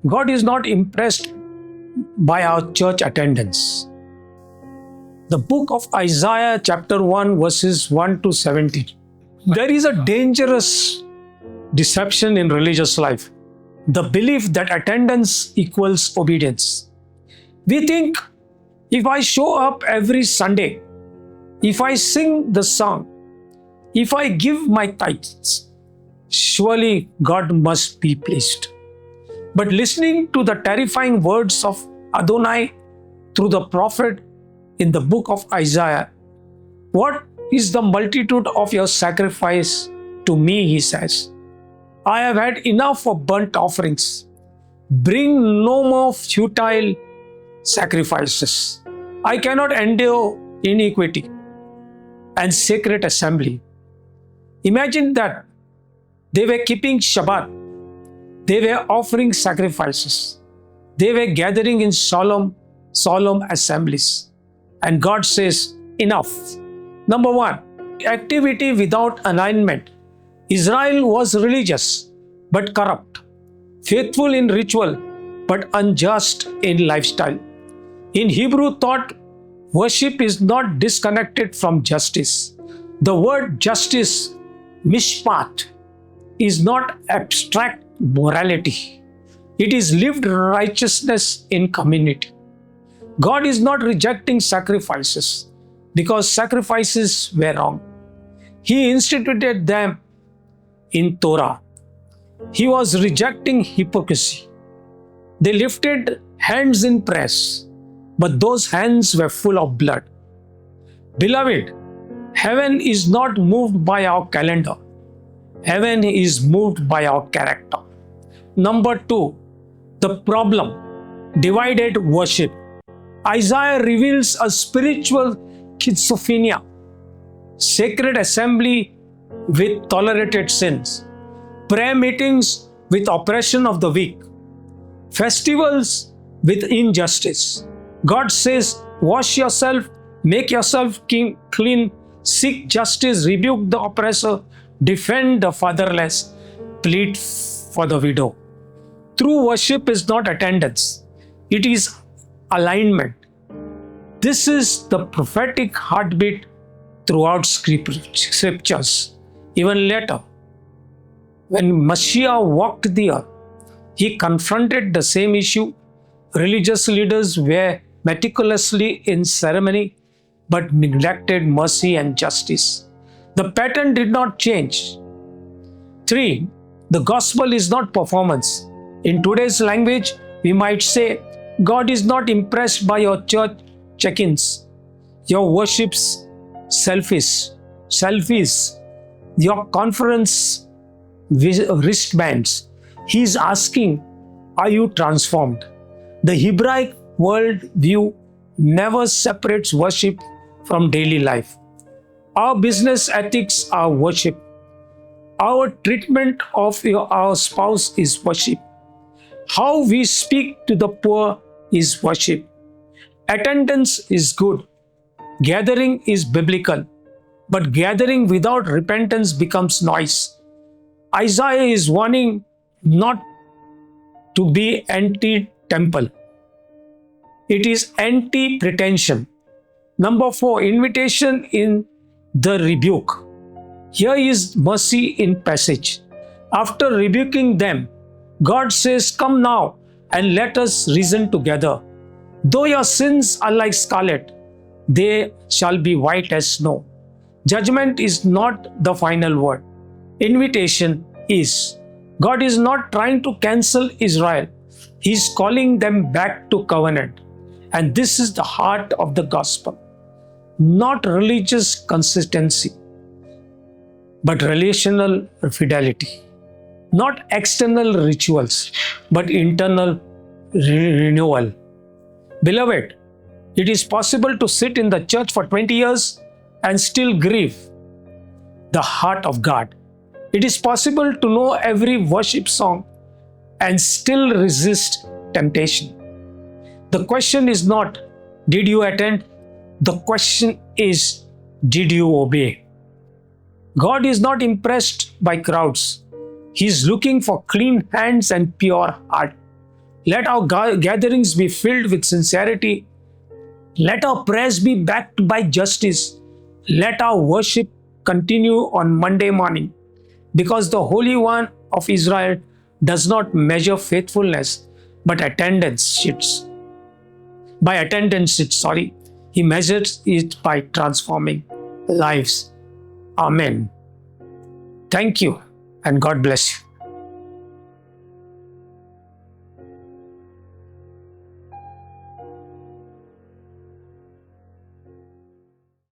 God is not impressed by our church attendance. The book of Isaiah chapter 1 verses 1 to 17. There is a dangerous deception in religious life. The belief that attendance equals obedience. We think if I show up every Sunday, if I sing the song, if I give my tithes, surely God must be pleased. But listening to the terrifying words of Adonai through the prophet in the book of Isaiah, what is the multitude of your sacrifice to me, he says. I have had enough of burnt offerings. Bring no more futile sacrifices. I cannot endure iniquity and sacred assembly. Imagine that they were keeping Shabbat. They were offering sacrifices. They were gathering in solemn assemblies. And God says, enough. Number one, activity without alignment. Israel was religious but corrupt, faithful in ritual but unjust in lifestyle. In Hebrew thought, worship is not disconnected from justice. The word justice, mishpat, is not abstract morality. It is lived righteousness in community. God is not rejecting sacrifices because sacrifices were wrong. He instituted them in Torah. He was rejecting hypocrisy. They lifted hands in prayers, but those hands were full of blood. Beloved, heaven is not moved by our calendar. Heaven is moved by our character. Number two, the problem, divided worship. Isaiah reveals a spiritual schizophrenia, sacred assembly with tolerated sins, prayer meetings with oppression of the weak, festivals with injustice. God says, wash yourself, make yourself clean, seek justice, rebuke the oppressor, defend the fatherless, plead for the widow. True worship is not attendance, it is alignment. This is the prophetic heartbeat throughout scriptures. Even later, when Messiah walked the earth, he confronted the same issue. Religious leaders were meticulously in ceremony but neglected mercy and justice. The pattern did not change. 3. The gospel is not performance. In today's language, we might say, God is not impressed by your church check-ins, your worship's selfies, your conference wristbands. He is asking, are you transformed? The Hebraic world view never separates worship from daily life. Our business ethics are worship. Our treatment of our spouse is worship. How we speak to the poor is worship. Attendance is good. Gathering is biblical. But gathering without repentance becomes noise. Isaiah is warning not to be anti-temple. It is anti-pretension. Number 4, invitation in the rebuke. Here is mercy in passage. After rebuking them, God says, come now and let us reason together. Though your sins are like scarlet, they shall be white as snow. Judgment is not the final word. Invitation is. God is not trying to cancel Israel. He is calling them back to covenant. And this is the heart of the gospel. Not religious consistency, but relational fidelity. Not external rituals, but internal renewal. Beloved, it is possible to sit in the church for 20 years and still grieve the heart of God. It is possible to know every worship song and still resist temptation. The question is not, did you attend? The question is, did you obey? God is not impressed by crowds. He is looking for clean hands and pure heart. Let our gatherings be filled with sincerity. Let our prayers be backed by justice. Let our worship continue on Monday morning, because the Holy One of Israel does not measure faithfulness but attendance sheets. By attendance sheets, he measures it by transforming lives. Amen. Thank you, and God bless you.